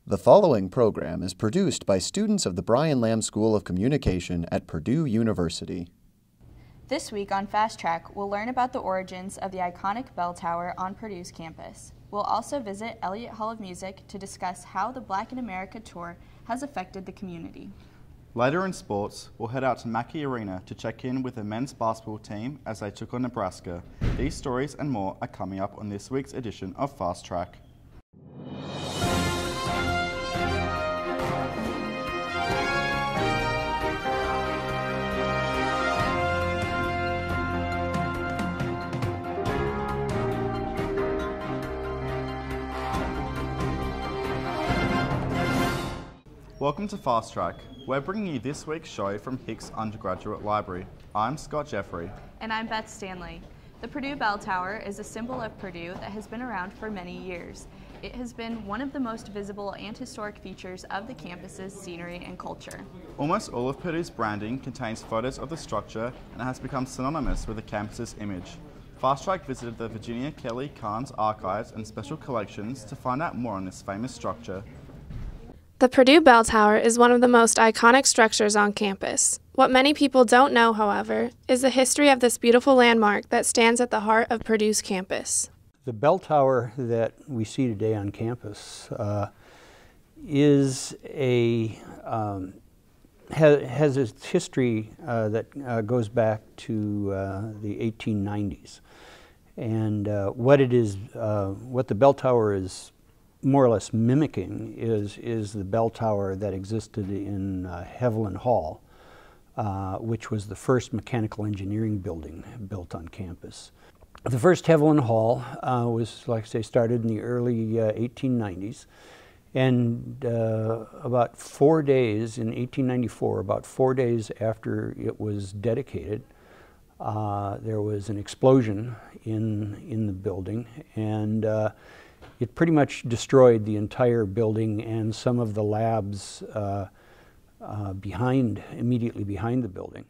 The following program is produced by students of the Brian Lamb School of Communication at Purdue University. This week on Fast Track, we'll learn about the origins of the iconic bell tower on Purdue's campus. We'll also visit Elliott Hall of Music to discuss how the Black in America tour has affected the community. Later in sports, we'll head out to Mackey Arena to check in with the men's basketball team as they took on Nebraska. These stories and more are coming up on this week's edition of Fast Track. Welcome to Fast Track. We're bringing you this week's show from Hicks Undergraduate Library. I'm Scott Jeffrey. And I'm Beth Stanley. The Purdue Bell Tower is a symbol of Purdue that has been around for many years. It has been one of the most visible and historic features of the campus's scenery and culture. Almost all of Purdue's branding contains photos of the structure and has become synonymous with the campus's image. Fast Track visited the Virginia Kelly Carnes Archives and Special Collections to find out more on this famous structure. The Purdue Bell Tower is one of the most iconic structures on campus. What many people don't know, however, is the history of this beautiful landmark that stands at the heart of Purdue's campus. The bell tower that we see today on campus has its history that goes back to the 1890s. And what the bell tower is more or less mimicking is the bell tower that existed in Hevelin Hall, which was the first mechanical engineering building built on campus. The first Hevelin Hall was, like I say, started in the early 1890s, and about 4 days in 1894, about 4 days after it was dedicated, there was an explosion in the building, and it pretty much destroyed the entire building and some of the labs immediately behind the building.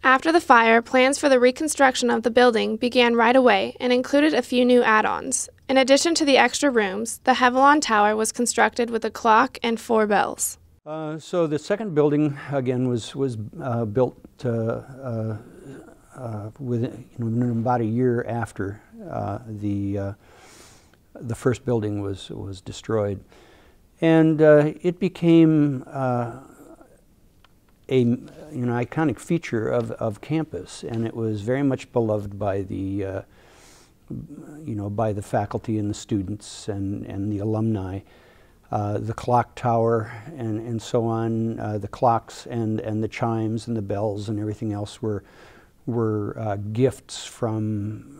After the fire, plans for the reconstruction of the building began right away and included a few new add-ons. In addition to the extra rooms, the Hevelin Tower was constructed with a clock and 4 bells. So the second building, again, was built within about a year after the first building was destroyed, and it became an iconic feature of campus, and it was very much beloved by the by the faculty and the students and the alumni. The clock tower and so on, the clocks and the chimes and the bells and everything else were gifts from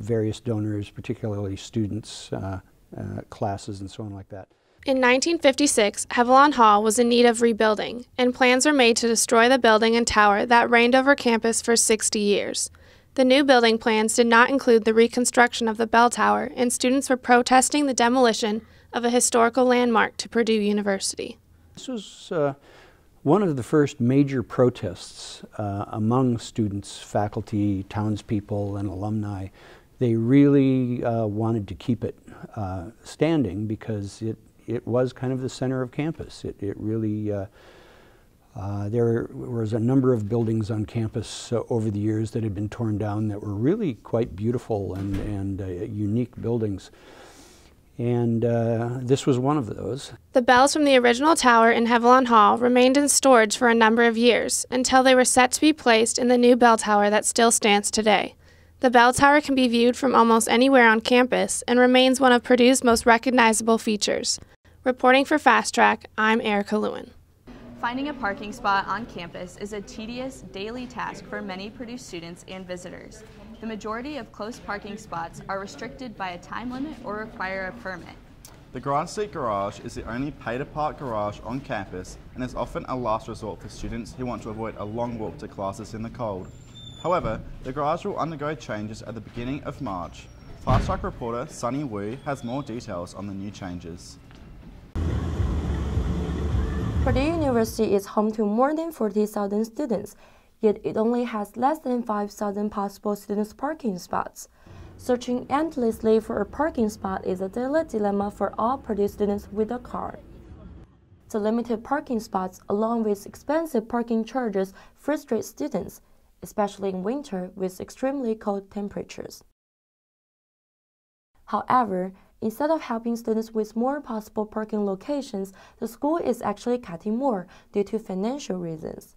various donors, particularly students, classes, and so on like that. In 1956, Hevelin Hall was in need of rebuilding, and plans were made to destroy the building and tower that reigned over campus for 60 years. The new building plans did not include the reconstruction of the bell tower, and students were protesting the demolition of a historical landmark to Purdue University. This was one of the first major protests among students, faculty, townspeople, and alumni. They really wanted to keep it standing because it was kind of the center of campus. It really, there was a number of buildings on campus over the years that had been torn down that were really quite beautiful and unique buildings. And this was one of those. The bells from the original tower in Hevelin Hall remained in storage for a number of years until they were set to be placed in the new bell tower that still stands today. The bell tower can be viewed from almost anywhere on campus and remains one of Purdue's most recognizable features. Reporting for Fast Track, I'm Erica Lewin. Finding a parking spot on campus is a tedious daily task for many Purdue students and visitors. The majority of closed parking spots are restricted by a time limit or require a permit. The Garage Seat Garage is the only pay-to-park garage on campus and is often a last resort for students who want to avoid a long walk to classes in the cold. However, the garage will undergo changes at the beginning of March. Fast Track reporter Sunny Wu has more details on the new changes. Purdue University is home to more than 40,000 students, yet it only has less than 5,000 possible students' parking spots. Searching endlessly for a parking spot is a daily dilemma for all Purdue students with a car. The limited parking spots, along with expensive parking charges, frustrate students, especially in winter with extremely cold temperatures. However, instead of helping students with more possible parking locations, the school is actually cutting more due to financial reasons.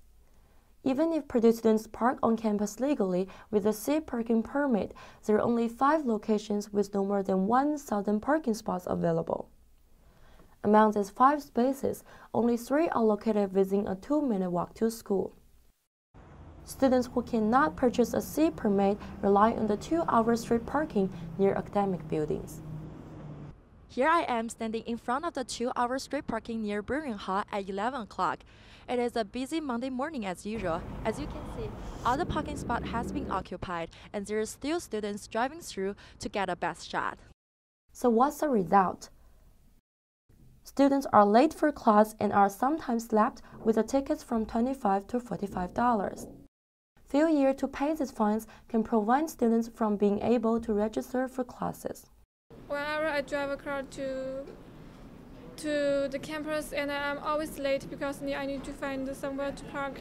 Even if Purdue students park on campus legally with a C parking permit, there are only 5 locations with no more than 1,000 parking spots available. Among these 5 spaces, only 3 are located within a 2-minute walk to school. Students who cannot purchase a C permit rely on the 2-hour street parking near academic buildings. Here I am standing in front of the 2-hour street parking near Brewing Hall at 11 o'clock. It is a busy Monday morning as usual. As you can see, all the parking spot has been occupied and there are still students driving through to get a best shot. So what's the result? Students are late for class and are sometimes slapped with the tickets from $25 to $45. Failure to pay these fines can prevent students from being able to register for classes. Whenever I drive a car to the campus, and I'm always late because I need to find somewhere to park.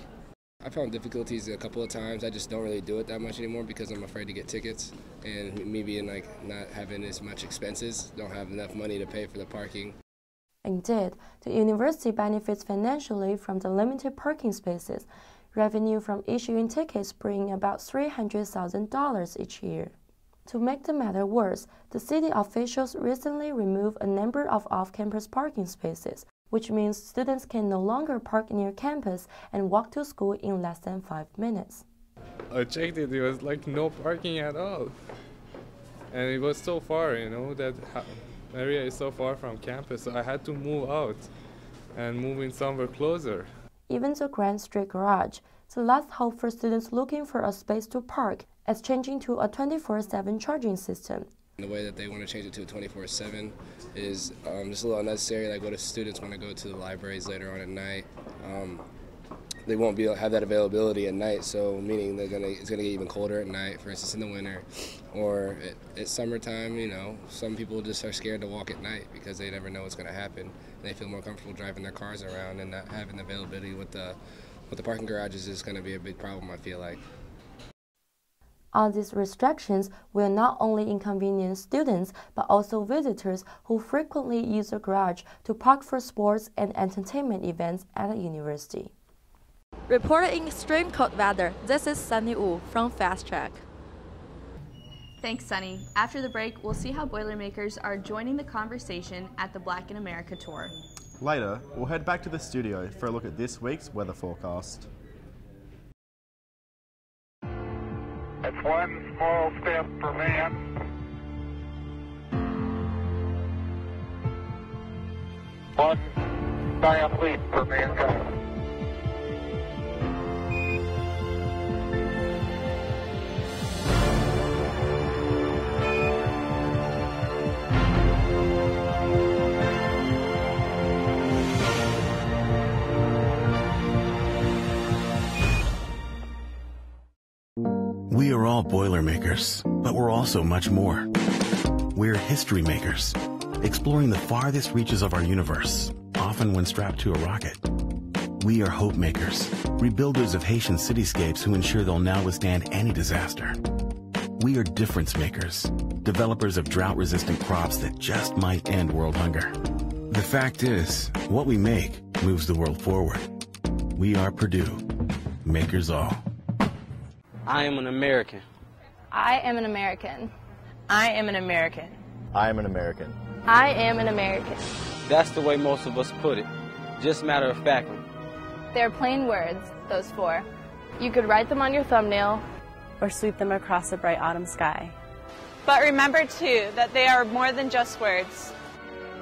I found difficulties a couple of times. I just don't really do it that much anymore because I'm afraid to get tickets, and me being not having as much expenses, don't have enough money to pay for the parking. Indeed, the university benefits financially from the limited parking spaces. Revenue from issuing tickets bring about $300,000 each year. To make the matter worse, the city officials recently removed a number of off-campus parking spaces, which means students can no longer park near campus and walk to school in less than 5 minutes. I checked it, there was like no parking at all. And it was so far, that area is so far from campus, so I had to move out and move in somewhere closer. Even the Grand Street Garage, the last hope for students looking for a space to park, is changing to a 24/7 charging system. The way that they want to change it to a 24/7 is just a little unnecessary. Like, what if students want to go to the libraries later on at night? They won't be able to have that availability at night, so meaning it's gonna get even colder at night, for instance in the winter, or at summertime. Some people just are scared to walk at night because they never know what's gonna happen. And they feel more comfortable driving their cars around, and not having the availability with the parking garages is gonna be a big problem, I feel like. All these restrictions will not only inconvenience students, but also visitors who frequently use the garage to park for sports and entertainment events at the university. Reported in extreme cold weather, this is Sunny Wu from Fast Track. Thanks, Sunny. After the break, we'll see how Boilermakers are joining the conversation at the Black in America tour. Later, we'll head back to the studio for a look at this week's weather forecast. It's one small step for man, one giant leap for mankind. We are all Boilermakers, but we're also much more. We're history makers, exploring the farthest reaches of our universe, often when strapped to a rocket. We are hope makers, rebuilders of Haitian cityscapes who ensure they'll now withstand any disaster. We are difference makers, developers of drought-resistant crops that just might end world hunger. The fact is, what we make moves the world forward. We are Purdue, makers all. I am an American. I am an American. I am an American. I am an American. I am an American. That's the way most of us put it, just matter of factly. They're plain words, those 4. You could write them on your thumbnail or sweep them across the bright autumn sky. But remember, too, that they are more than just words.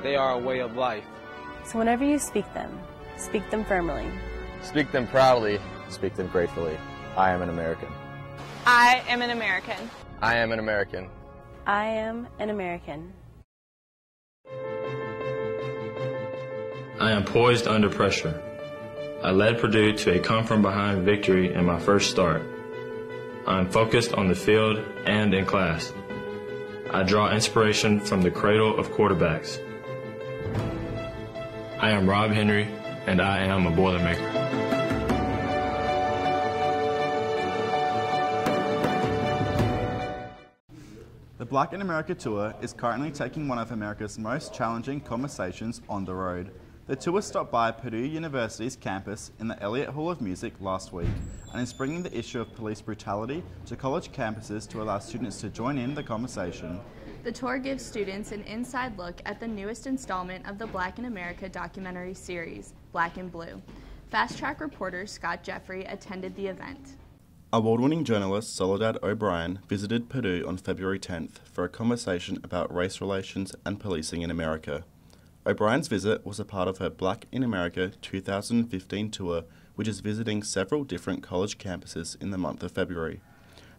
They are a way of life. So whenever you speak them firmly. Speak them proudly, speak them gratefully. I am an American. I am an American. I am an American. I am an American. I am poised under pressure. I led Purdue to a come-from-behind victory in my first start. I am focused on the field and in class. I draw inspiration from the cradle of quarterbacks. I am Rob Henry, and I am a Boilermaker. The Black in America Tour is currently taking one of America's most challenging conversations on the road. The tour stopped by Purdue University's campus in the Elliott Hall of Music last week and is bringing the issue of police brutality to college campuses to allow students to join in the conversation. The tour gives students an inside look at the newest installment of the Black in America documentary series, Black and Blue. Fast Track reporter Scott Jeffrey attended the event. Award-winning journalist Soledad O'Brien visited Purdue on February 10th for a conversation about race relations and policing in America. O'Brien's visit was a part of her Black in America 2015 tour, which is visiting several different college campuses in the month of February.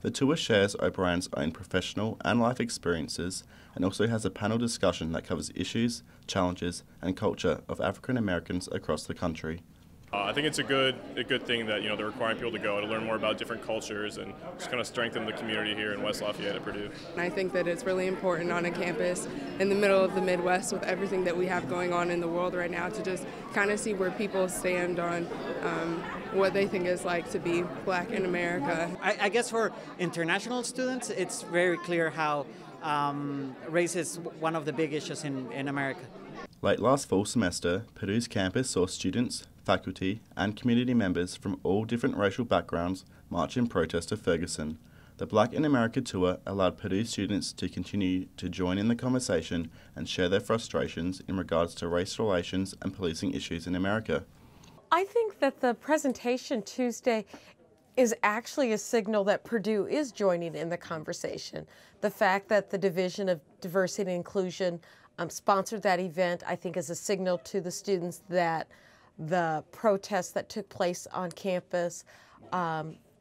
The tour shares O'Brien's own professional and life experiences and also has a panel discussion that covers issues, challenges, and culture of African Americans across the country. I think it's a good thing that they're requiring people to go to learn more about different cultures and just kind of strengthen the community here in West Lafayette at Purdue. And I think that it's really important on a campus in the middle of the Midwest with everything that we have going on in the world right now to just kind of see where people stand on what they think is like to be Black in America. I guess for international students, it's very clear how race is one of the big issues in America. Late last fall semester, Purdue's campus saw students, faculty, and community members from all different racial backgrounds march in protest of Ferguson. The Black in America tour allowed Purdue students to continue to join in the conversation and share their frustrations in regards to race relations and policing issues in America. I think that the presentation Tuesday is actually a signal that Purdue is joining in the conversation. The fact that the Division of Diversity and Inclusion sponsored that event, I think, is a signal to the students that the protests that took place on campus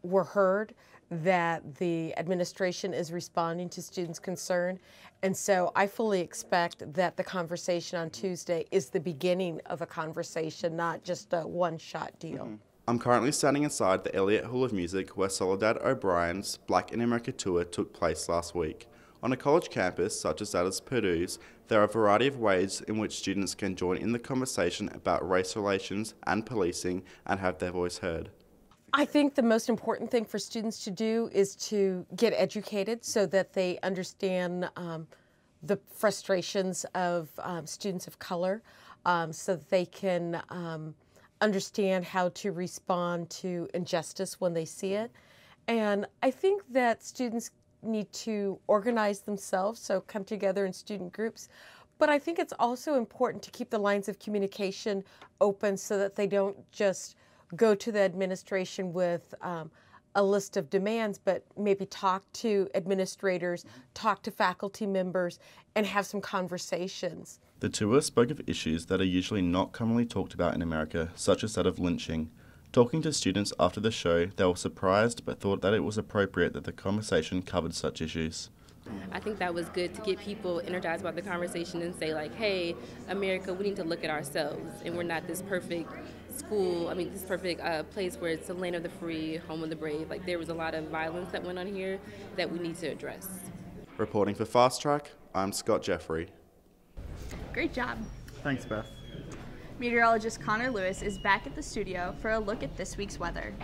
were heard, that the administration is responding to students' concern. And so I fully expect that the conversation on Tuesday is the beginning of a conversation, not just a one-shot deal. I'm currently standing inside the Elliott Hall of Music where Soledad O'Brien's Black in America tour took place last week. On a college campus, such as that of Purdue's, there are a variety of ways in which students can join in the conversation about race relations and policing and have their voice heard. I think the most important thing for students to do is to get educated so that they understand the frustrations of students of color, so that they can understand how to respond to injustice when they see it. And I think that students need to organize themselves, so come together in student groups. But I think it's also important to keep the lines of communication open so that they don't just go to the administration with a list of demands, but maybe talk to administrators, talk to faculty members, and have some conversations. The tour spoke of issues that are usually not commonly talked about in America, such as that of lynching. Talking to students after the show, they were surprised but thought that it was appropriate that the conversation covered such issues. I think that was good to get people energized about the conversation and say, like, hey, America, we need to look at ourselves, and we're not this perfect school, this perfect place where it's the land of the free, home of the brave. Like, there was a lot of violence that went on here that we need to address. Reporting for Fast Track, I'm Scott Jeffrey. Great job. Thanks, Beth. Meteorologist Connor Lewis is back at the studio for a look at this week's weather.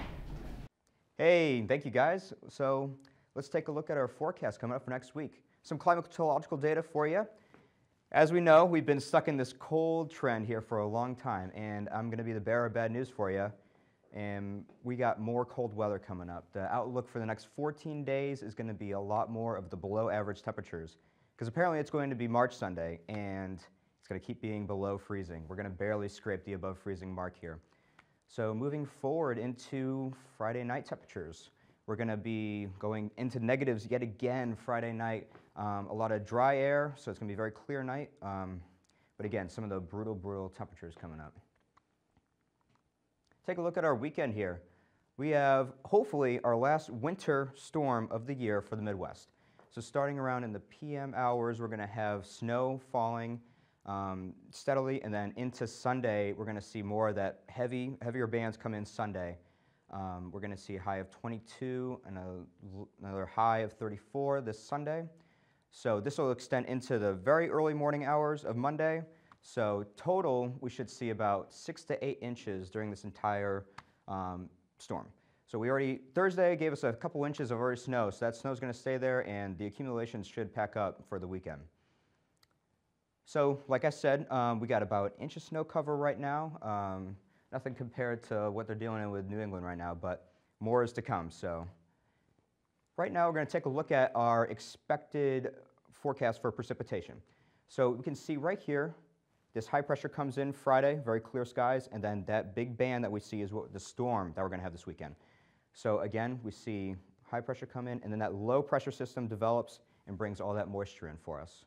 Hey, thank you guys. So let's take a look at our forecast coming up for next week. Some climatological data for you. As we know, we've been stuck in this cold trend here for a long time, and I'm going to be the bearer of bad news for you. And we got more cold weather coming up. The outlook for the next 14 days is going to be a lot more of the below average temperatures, because apparently it's going to be March Sunday, and it's going to keep being below freezing. We're going to barely scrape the above freezing mark here. So moving forward into Friday night temperatures, we're going to be going into negatives yet again Friday night. A lot of dry air, so it's going to be a very clear night. But again, some of the brutal temperatures coming up. Take a look at our weekend here. We have, hopefully, our last winter storm of the year for the Midwest. So starting around in the PM hours, we're going to have snow falling steadily, and then into Sunday, we're going to see more of that heavier bands come in Sunday. We're going to see a high of 22 and another high of 34 this Sunday. So this will extend into the very early morning hours of Monday. So total, we should see about 6 to 8 inches during this entire storm. So Thursday gave us a couple inches of early snow, so that snow is going to stay there and the accumulations should pack up for the weekend. So like I said, we got about an inch of snow cover right now. Nothing compared to what they're dealing with New England right now, but more is to come. So right now we're going to take a look at our expected forecast for precipitation. So we can see right here, this high pressure comes in Friday, very clear skies, and then that big band that we see is the storm that we're going to have this weekend. So again, we see high pressure come in, and then that low pressure system develops and brings all that moisture in for us.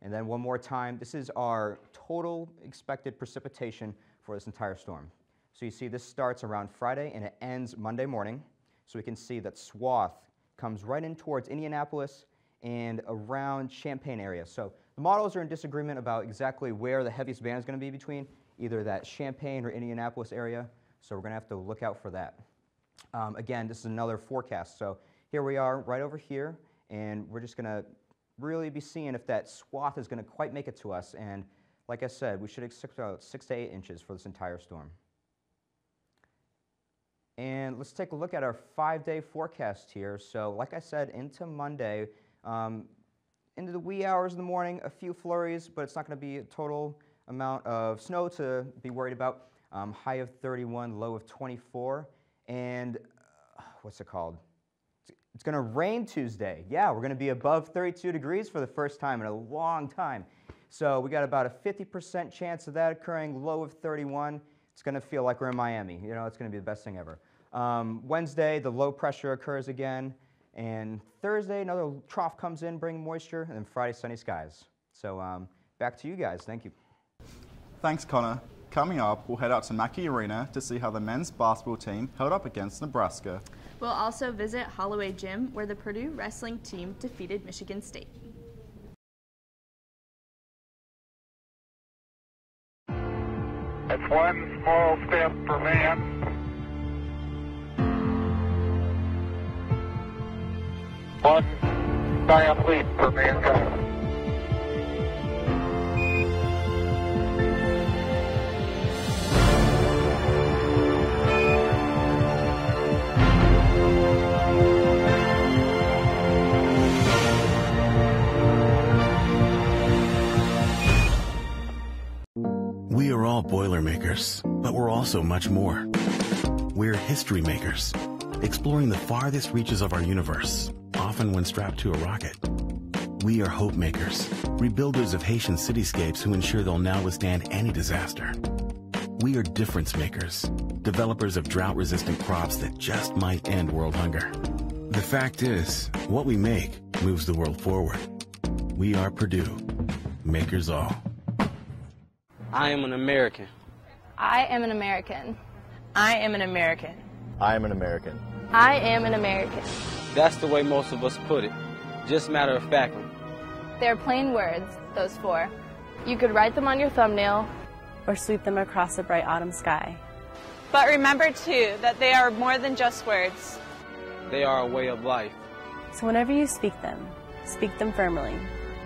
And then one more time, this is our total expected precipitation for this entire storm. So you see this starts around Friday and it ends Monday morning. So we can see that swath comes right in towards Indianapolis and around Champaign area. So the models are in disagreement about exactly where the heaviest band is going to be between, either that Champaign or Indianapolis area. So we're going to have to look out for that. Again, this is another forecast. So here we are right over here, and we're just going to really be seeing if that swath is going to quite make it to us. And like I said, we should expect about 6 to 8 inches for this entire storm. And let's take a look at our 5-day forecast here. So like I said, into Monday, into the wee hours in the morning, a few flurries, but it's not going to be a total amount of snow to be worried about. High of 31, low of 24. And what's it called? It's going to rain Tuesday. Yeah, we're going to be above 32 degrees for the first time in a long time. So we got about a 50% chance of that occurring, low of 31. It's going to feel like we're in Miami. You know, it's going to be the best thing ever. Wednesday, the low pressure occurs again. And Thursday, another trough comes in, bringing moisture. And then Friday, sunny skies. So back to you guys. Thank you. Thanks, Connor. Coming up, we'll head out to Mackey Arena to see how the men's basketball team held up against Nebraska. We'll also visit Holloway Gym, where the Purdue wrestling team defeated Michigan State. It's one small step for man, one giant leap for mankind. We are all Boilermakers, but we're also much more. We're history makers, exploring the farthest reaches of our universe, often when strapped to a rocket. We are hope makers, rebuilders of Haitian cityscapes who ensure they'll now withstand any disaster. We are difference makers, developers of drought-resistant crops that just might end world hunger. The fact is, what we make moves the world forward. We are Purdue, makers all. I am an American. I am an American. I am an American. I am an American. I am an American. That's the way most of us put it, just matter of factly. They're plain words, those 4. You could write them on your thumbnail or sweep them across a bright autumn sky. But remember, too, that they are more than just words. They are a way of life. So whenever you speak them firmly.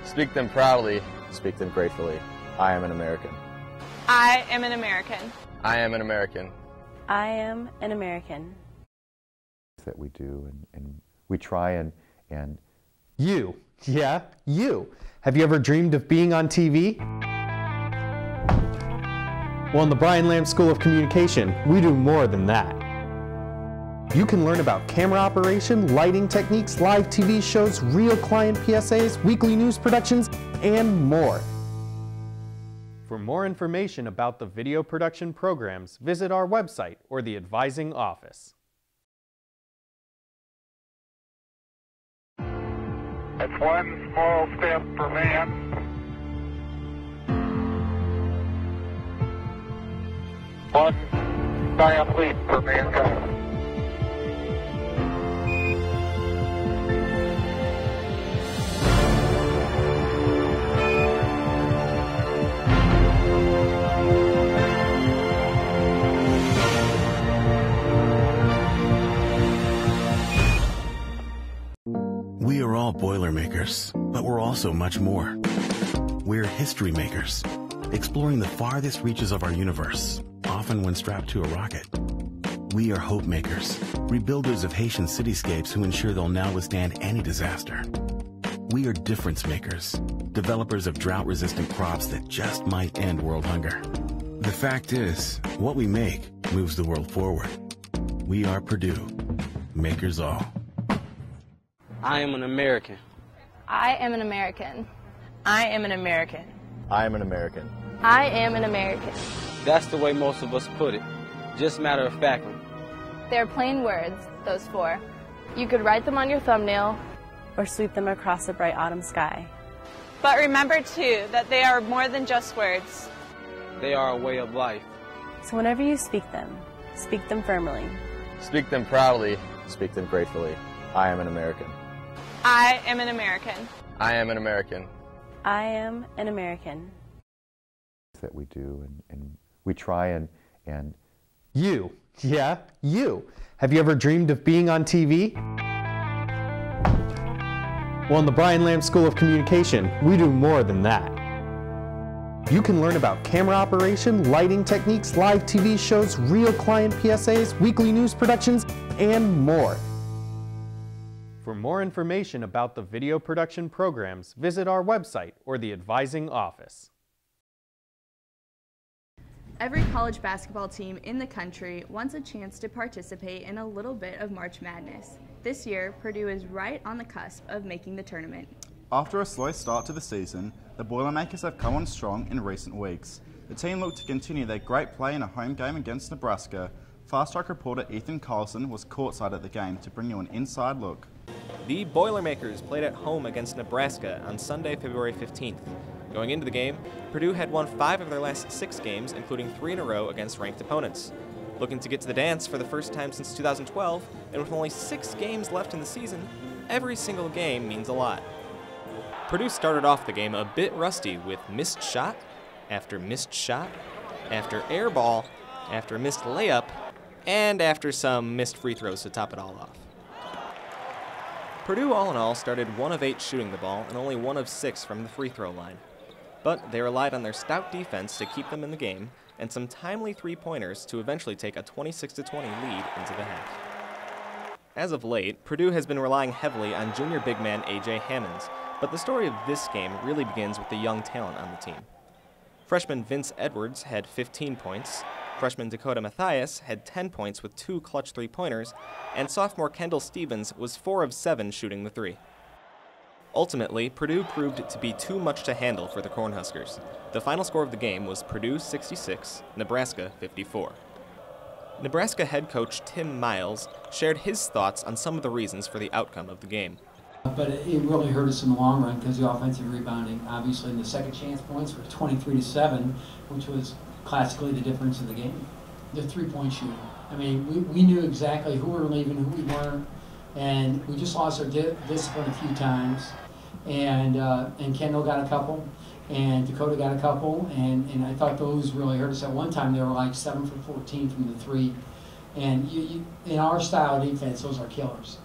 Speak them proudly, speak them gratefully. I am an American. I am an American. I am an American. I am an American. That we do, and we try and you, yeah, you. Have you ever dreamed of being on TV? Well, in the Brian Lamb School of Communication, we do more than that. You can learn about camera operation, lighting techniques, live TV shows, real client PSAs, weekly news productions, and more. For more information about the video production programs, visit our website or the advising office. It's one small step for man, one giant leap for mankind. We are all Boilermakers. makers, but we're also much more. We're history makers, exploring the farthest reaches of our universe, often when strapped to a rocket. We are hope makers, rebuilders of Haitian cityscapes who ensure they'll now withstand any disaster. We are difference makers, developers of drought-resistant crops that just might end world hunger. The fact is, what we make moves the world forward. We are Purdue, makers all. I am an American. I am an American. I am an American. I am an American. I am an American. That's the way most of us put it. Just matter of factly. They're plain words, those four. You could write them on your thumbnail or sweep them across a bright autumn sky. But remember, too, that they are more than just words. They are a way of life. So whenever you speak them firmly. Speak them proudly. Speak them gratefully. I am an American. I am an American. I am an American. I am an American. That we do, and we try and You, yeah, you. Have you ever dreamed of being on TV? Well, in the Brian Lamb School of Communication, we do more than that. You can learn about camera operation, lighting techniques, live TV shows, real client PSAs, weekly news productions, and more. For more information about the video production programs, visit our website or the advising office. Every college basketball team in the country wants a chance to participate in a little bit of March Madness. This year, Purdue is right on the cusp of making the tournament. After a slow start to the season, the Boilermakers have come on strong in recent weeks. The team looked to continue their great play in a home game against Nebraska. Fast Track reporter Ethan Carlson was courtside at the game to bring you an inside look. The Boilermakers played at home against Nebraska on Sunday, February 15th. Going into the game, Purdue had won 5 of their last 6 games, including 3 in a row against ranked opponents. Looking to get to the dance for the first time since 2012, and with only 6 games left in the season, every single game means a lot. Purdue started off the game a bit rusty with missed shot, after missed shot, after air ball, after missed layup, and after some missed free throws to top it all off. Purdue all in all started 1 of 8 shooting the ball and only 1 of 6 from the free throw line. But they relied on their stout defense to keep them in the game and some timely 3-pointers to eventually take a 26-20 lead into the half. As of late, Purdue has been relying heavily on junior big man A.J. Hammonds, but the story of this game really begins with the young talent on the team. Freshman Vince Edwards had 15 points, freshman Dakota Mathias had 10 points with 2 clutch 3-pointers, and sophomore Kendall Stevens was 4 of 7 shooting the 3. Ultimately, Purdue proved to be too much to handle for the Cornhuskers. The final score of the game was Purdue 66, Nebraska 54. Nebraska head coach Tim Miles shared his thoughts on some of the reasons for the outcome of the game. But it really hurt us in the long run because the offensive rebounding, obviously, and the second chance points were 23-7, which was classically the difference in the game. The 3-point shooting. I mean, we knew exactly who we were leaving, who we weren't, and we just lost our discipline a few times. And Kendall got a couple, and Dakota got a couple, and I thought those really hurt us. At one time, they were like 7 for 14 from the 3. And in our style of defense, those are killers.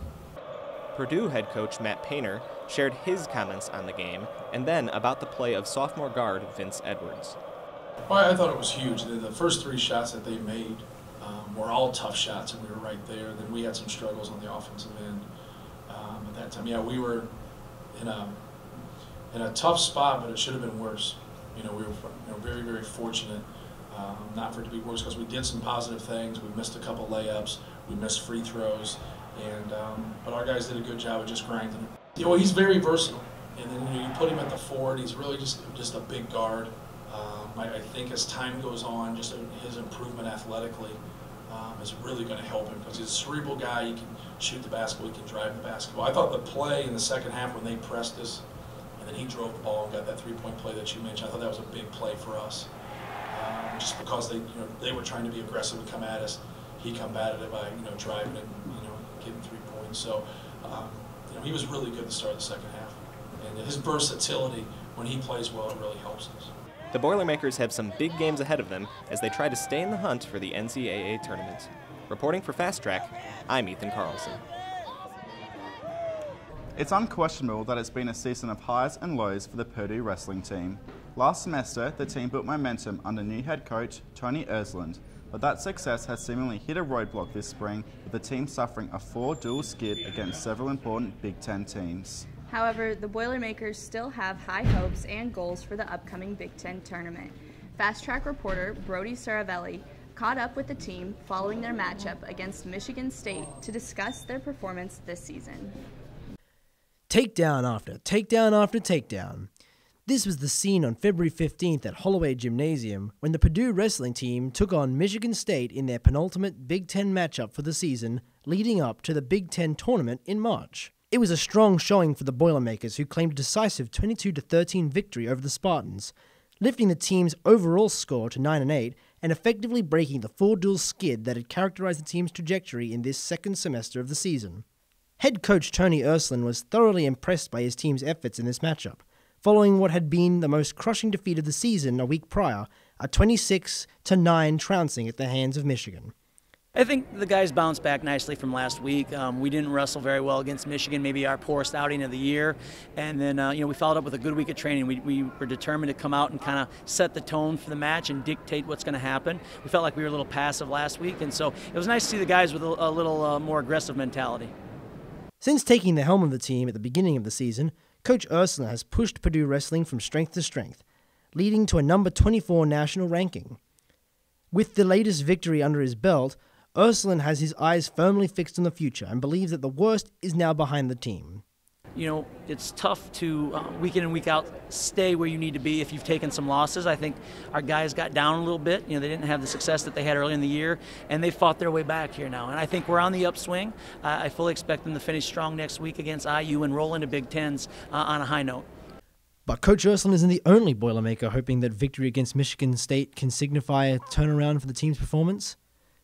Purdue head coach Matt Painter shared his comments on the game and then about the play of sophomore guard Vince Edwards. Well, I thought it was huge. The first 3 shots that they made were all tough shots, and we were right there. Then we had some struggles on the offensive end at that time. Yeah, we were in a tough spot, but it should have been worse. We were very, very fortunate not for it to be worse because we did some positive things. We missed a couple layups. We missed free throws. But our guys did a good job of just grinding it. He's very versatile, and then you put him at the 4, and he's really just a big guard. I think as time goes on, just his improvement athletically is really going to help him because he's a cerebral guy. He can shoot the basketball, he can drive the basketball. I thought the play in the second half when they pressed us, and then he drove the ball and got that 3-point play that you mentioned, I thought that was a big play for us. Just because they were trying to be aggressive and come at us, he combated it by driving and getting 3 points. So he was really good at the start of the second half, and his versatility when he plays well, it really helps us. The Boilermakers have some big games ahead of them as they try to stay in the hunt for the NCAA tournament. Reporting for Fast Track, I'm Ethan Carlson. It's unquestionable that it's been a season of highs and lows for the Purdue wrestling team. Last semester, the team built momentum under new head coach Tony Ersland, but that success has seemingly hit a roadblock this spring, with the team suffering a 4-duel skid against several important Big Ten teams. However, the Boilermakers still have high hopes and goals for the upcoming Big Ten tournament. Fast Track reporter Brody Saravelli caught up with the team following their matchup against Michigan State to discuss their performance this season. Takedown after takedown after takedown. This was the scene on February 15th at Holloway Gymnasium when the Purdue wrestling team took on Michigan State in their penultimate Big Ten matchup for the season, leading up to the Big Ten tournament in March. It was a strong showing for the Boilermakers, who claimed a decisive 22-13 victory over the Spartans, lifting the team's overall score to 9-8 and effectively breaking the 4-duel skid that had characterized the team's trajectory in this second semester of the season. Head coach Tony Ersland was thoroughly impressed by his team's efforts in this matchup, following what had been the most crushing defeat of the season a week prior, a 26-9 trouncing at the hands of Michigan. I think the guys bounced back nicely from last week. We didn't wrestle very well against Michigan, maybe our poorest outing of the year. And then, we followed up with a good week of training. We were determined to come out and kind of set the tone for the match and dictate what's going to happen. We felt like we were a little passive last week, and so it was nice to see the guys with a little more aggressive mentality. Since taking the helm of the team at the beginning of the season, Coach Ersland has pushed Purdue wrestling from strength to strength, leading to a number 24 national ranking. With the latest victory under his belt, Ersland has his eyes firmly fixed on the future and believes that the worst is now behind the team. It's tough to week in and week out stay where you need to be if you've taken some losses. I think our guys got down a little bit. They didn't have the success that they had early in the year, and they fought their way back here now. And I think we're on the upswing. I fully expect them to finish strong next week against IU and roll into Big Tens on a high note. But Coach Ersland isn't the only Boilermaker hoping that victory against Michigan State can signify a turnaround for the team's performance.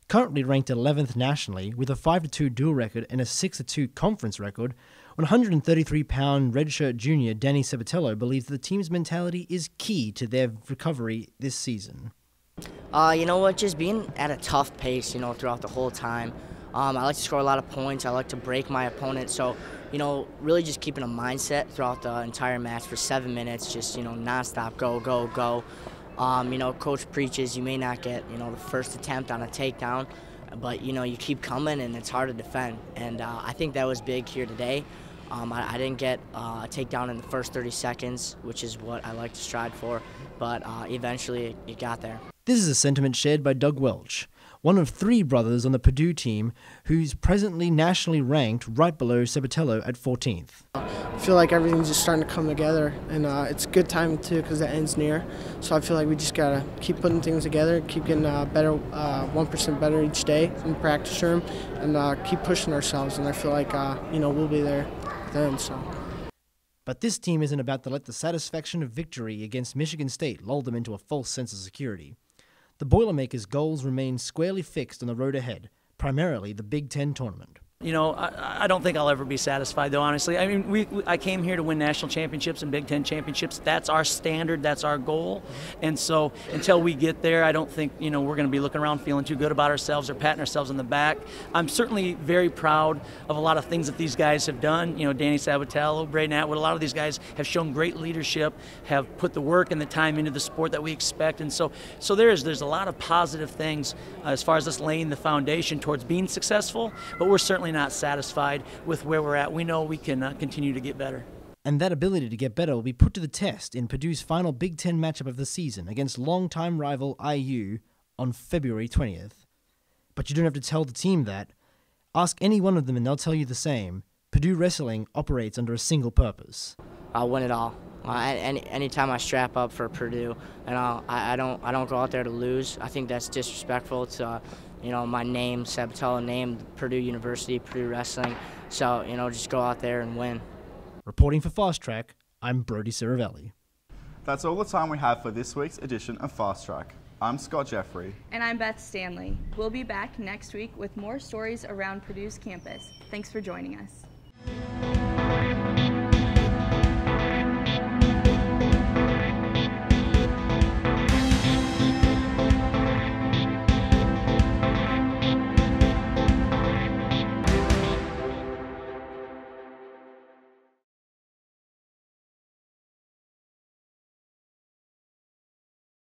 Currently ranked 11th nationally with a 5-2 dual record and a 6-2 conference record, 133-pound redshirt junior Danny Sabatello believes that the team's mentality is key to their recovery this season. Just being at a tough pace, throughout the whole time. I like to score a lot of points. I like to break my opponent. So, really just keeping a mindset throughout the entire match for 7 minutes, just, nonstop, go, go, go. Coach preaches you may not get, the first attempt on a takedown, but, you keep coming and it's hard to defend. And I think that was big here today. I didn't get a takedown in the first 30 seconds, which is what I like to strive for, but eventually it got there. This is a sentiment shared by Doug Welch, one of 3 brothers on the Purdue team who's presently nationally ranked right below Sabatello at 14th. I feel like everything's just starting to come together, and it's a good time too because the end's near. So I feel like we just gotta keep putting things together, keep getting better, 1% better each day in the practice room, and keep pushing ourselves. And I feel like we'll be there then. So. But this team isn't about to let the satisfaction of victory against Michigan State lull them into a false sense of security. The Boilermakers' goals remain squarely fixed on the road ahead, primarily the Big Ten tournament. I don't think I'll ever be satisfied, though, honestly. I mean, I came here to win national championships and Big Ten championships. That's our standard. That's our goal. And so until we get there, I don't think, we're going to be looking around feeling too good about ourselves or patting ourselves on the back. I'm certainly very proud of a lot of things that these guys have done. Danny Sabatello, Braden Atwood, a lot of these guys have shown great leadership, have put the work and the time into the sport that we expect. And so there's a lot of positive things as far as us laying the foundation towards being successful, but we're certainly not satisfied with where we're at. We know we can continue to get better. And that ability to get better will be put to the test in Purdue's final Big Ten matchup of the season against longtime rival IU on February 20th. But you don't have to tell the team that. Ask any one of them and they'll tell you the same. Purdue wrestling operates under a single purpose. I'll win it all. Anytime I strap up for Purdue, and I don't go out there to lose. I think that's disrespectful to my name, Sabatello name, Purdue University, Purdue Wrestling. So, just go out there and win. Reporting for Fast Track, I'm Brody Saravelli. That's all the time we have for this week's edition of Fast Track. I'm Scott Jeffrey. And I'm Beth Stanley. We'll be back next week with more stories around Purdue's campus. Thanks for joining us.